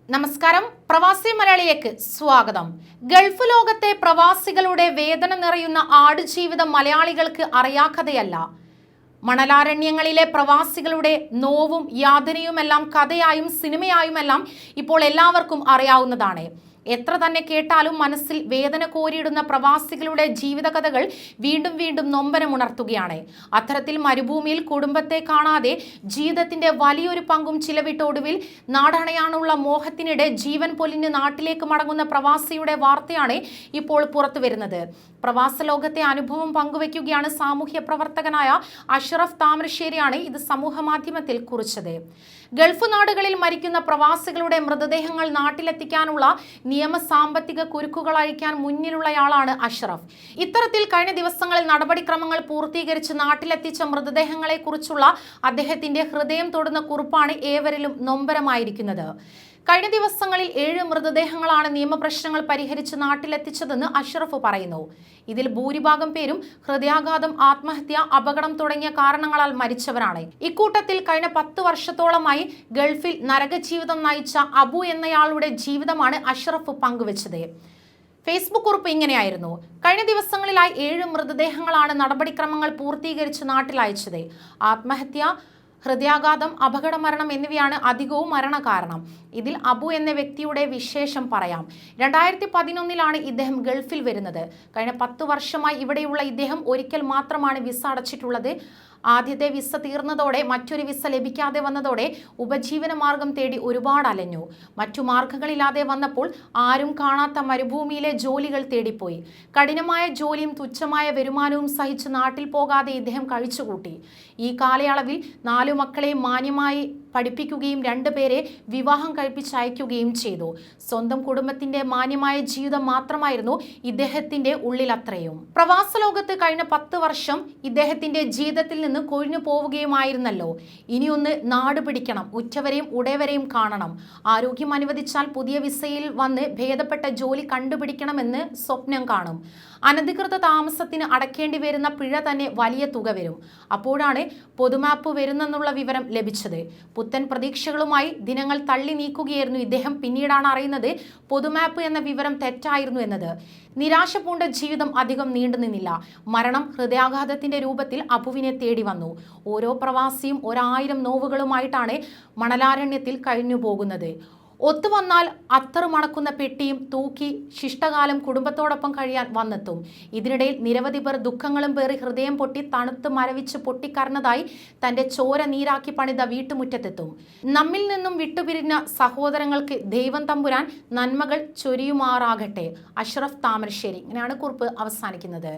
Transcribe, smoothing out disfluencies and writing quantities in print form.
നമസ്കാരം, പ്രവാസി മലയാളിയിലേക്ക് സ്വാഗതം. ഗൾഫ് ലോകത്തെ പ്രവാസികളുടെ വേദന നിറയുന്ന ആടുജീവിതം മലയാളികൾക്ക് അറിയാക്കഥയല്ല. മണലാരണ്യങ്ങളിലെ പ്രവാസികളുടെ നോവും യാതനയുമെല്ലാം കഥയായും സിനിമയായുമെല്ലാം ഇപ്പോൾ എല്ലാവർക്കും അറിയാവുന്നതാണ്. എത്ര തന്നെ കേട്ടാലും മനസ്സിൽ വേദന കോരിയിടുന്ന പ്രവാസികളുടെ ജീവിതകഥകൾ വീണ്ടും വീണ്ടും നൊമ്പരമുണർത്തുകയാണ്. അത്തരത്തിൽ മരുഭൂമിയിൽ കുടുംബത്തെ കാണാതെ ജീവിതത്തിന്റെ വലിയൊരു പങ്കും ചിലവിട്ടൊടുവിൽ നാടണയാനുള്ള മോഹത്തിനിടെ ജീവൻ പൊലിഞ്ഞ് നാട്ടിലേക്ക് മടങ്ങുന്ന പ്രവാസിയുടെ വാർത്തയാണ് ഇപ്പോൾ പുറത്തു വരുന്നത്. പ്രവാസ ലോകത്തെ അനുഭവം പങ്കുവയ്ക്കുകയാണ് സാമൂഹ്യ പ്രവർത്തകനായ അഷ്റഫ് താമരശ്ശേരിയാണ് ഇത് സമൂഹ മാധ്യമത്തിൽ കുറിച്ചത്. ഗൾഫ് നാടുകളിൽ മരിക്കുന്ന പ്രവാസികളുടെ മൃതദേഹങ്ങൾ നാട്ടിലെത്തിക്കാനുള്ള നിയമ സാമ്പത്തിക കുരുക്കുകൾ അഴിക്കാൻ മുന്നിലുള്ളയാളാണ് അഷ്റഫ്. ഇത്തരത്തിൽ കഴിഞ്ഞ ദിവസങ്ങളിൽ നടപടിക്രമങ്ങൾ പൂർത്തീകരിച്ച് നാട്ടിലെത്തിച്ച മൃതദേഹങ്ങളെ കുറിച്ചുള്ള അദ്ദേഹത്തിന്റെ ഹൃദയം തൊടുന്ന കുറിപ്പാണ് ഏവരിലും നൊമ്പരമായിരിക്കുന്നത്. കഴിഞ്ഞ ദിവസങ്ങളിൽ 7 മൃതദേഹങ്ങളാണ് നിയമപ്രശ്നങ്ങൾ പരിഹരിച്ച് നാട്ടിലെത്തിച്ചതെന്ന് അഷ്റഫ് പറയുന്നു. ഇതിൽ ഭൂരിഭാഗം പേരും ഹൃദയാഘാതം, ആത്മഹത്യ, അപകടം തുടങ്ങിയ കാരണങ്ങളാൽ മരിച്ചവരാണ്. ഇക്കൂട്ടത്തിൽ കഴിഞ്ഞ 10 വർഷത്തോളമായി ഗൾഫിൽ നരകജീവിതം നയിച്ച അബു എന്നയാളുടെ ജീവിതമാണ് അഷ്റഫ് പങ്കുവച്ചത്. ഫേസ്ബുക്ക് കുറിപ്പ് ഇങ്ങനെയായിരുന്നു: കഴിഞ്ഞ ദിവസങ്ങളിലായി 7 മൃതദേഹങ്ങളാണ് നടപടിക്രമങ്ങൾ പൂർത്തീകരിച്ച് നാട്ടിലയച്ചത്. ആത്മഹത്യ, ഹൃദയാഘാതം, അപകടമരണം എന്നിവയാണ് അധികവും മരണകാരണം. ഇതിൽ അബു എന്ന വ്യക്തിയുടെ വിശേഷം പറയാം. 2011 ഇദ്ദേഹം ഗൾഫിൽ വരുന്നത്. കഴിഞ്ഞ 10 വർഷമായി ഇവിടെയുള്ള ഇദ്ദേഹം ഒരിക്കൽ മാത്രമാണ് വിസ അടച്ചിട്ടുള്ളത്. ആദ്യത്തെ വിസ തീർന്നതോടെ മറ്റൊരു വിസ ലഭിക്കാതെ വന്നതോടെ ഉപജീവന മാർഗം തേടി ഒരുപാട് അലഞ്ഞു. മറ്റു മാർഗങ്ങളില്ലാതെ വന്നപ്പോൾ ആരും കാണാത്ത മരുഭൂമിയിലെ ജോലികൾ തേടിപ്പോയി. കഠിനമായ ജോലിയും തുച്ഛമായ വരുമാനവും സഹിച്ച് നാട്ടിൽ പോകാതെ ഇദ്ദേഹം കഴിച്ചുകൂട്ടി. ഈ കാലയളവിൽ 4 മക്കളെ മാന്യമായി പഠിപ്പിക്കുകയും 2 പേരെ വിവാഹം കഴിപ്പിച്ചയക്കുകയും ചെയ്തു. സ്വന്തം കുടുംബത്തിന്റെ മാന്യമായ ജീവിതം മാത്രമായിരുന്നു ഇദ്ദേഹത്തിന്റെ ഉള്ളിൽ അത്രയും. പ്രവാസ ലോകത്ത് കഴിഞ്ഞ 10 വർഷം ഇദ്ദേഹത്തിന്റെ ജീവിതത്തിൽ നിന്ന് കൊഴിഞ്ഞു പോവുകയുമായിരുന്നല്ലോ. ഇനിയൊന്ന് നാട് പിടിക്കണം, ഉറ്റവരെയും ഉടയവരെയും കാണണം, ആരോഗ്യം അനുവദിച്ചാൽ പുതിയ വിസയിൽ വന്ന് ഭേദപ്പെട്ട ജോലി കണ്ടുപിടിക്കണമെന്ന് സ്വപ്നം കാണും. അനധികൃത താമസത്തിന് അടയ്ക്കേണ്ടി വരുന്ന പിഴ തന്നെ വലിയ തുക വരും. അപ്പോഴാണ് പൊതുമാപ്പ് വരുന്നെന്നുള്ള വിവരം ലഭിച്ചത്. പുത്തൻ പ്രതീക്ഷകളുമായി ദിനങ്ങൾ തള്ളി നീക്കുകയായിരുന്നു ഇദ്ദേഹം. പിന്നീടാണ് അറിയുന്നത് പൊതുമാപ്പ് എന്ന വിവരം തെറ്റായിരുന്നു എന്നത്. നിരാശ പൂണ്ട ജീവിതം അധികം നീണ്ടുനിന്നില്ല. മരണം ഹൃദയാഘാതത്തിന്റെ രൂപത്തിൽ അബുവിനെ തേടി വന്നു. ഓരോ പ്രവാസിയും 1000 നോവുകളുമായിട്ടാണ് മണലാരണ്യത്തിൽ കഴിഞ്ഞു പോകുന്നത്. ഒത്തുവന്നാൽ അത്തറ് മണക്കുന്ന പെട്ടിയും തൂക്കി ശിഷ്ടകാലം കുടുംബത്തോടൊപ്പം കഴിയാൻ വന്നെത്തും. ഇതിനിടയിൽ നിരവധി പേർ ദുഃഖങ്ങളും പേറി ഹൃദയം പൊട്ടി തണുത്ത് മരവിച്ച് പൊട്ടിക്കരഞ്ഞതായി തന്റെ ചോര നീരാക്കി പണിത വീട്ടുമുറ്റത്തെത്തും. നമ്മിൽ നിന്നും വിട്ടുപിരിഞ്ഞ സഹോദരങ്ങൾക്ക് ദൈവം തമ്പുരാൻ നന്മകൾ ചൊരിയുമാറാകട്ടെ. അഷ്റഫ് താമരശ്ശേരി. ഇങ്ങനെയാണ് കുറിപ്പ് അവസാനിക്കുന്നത്.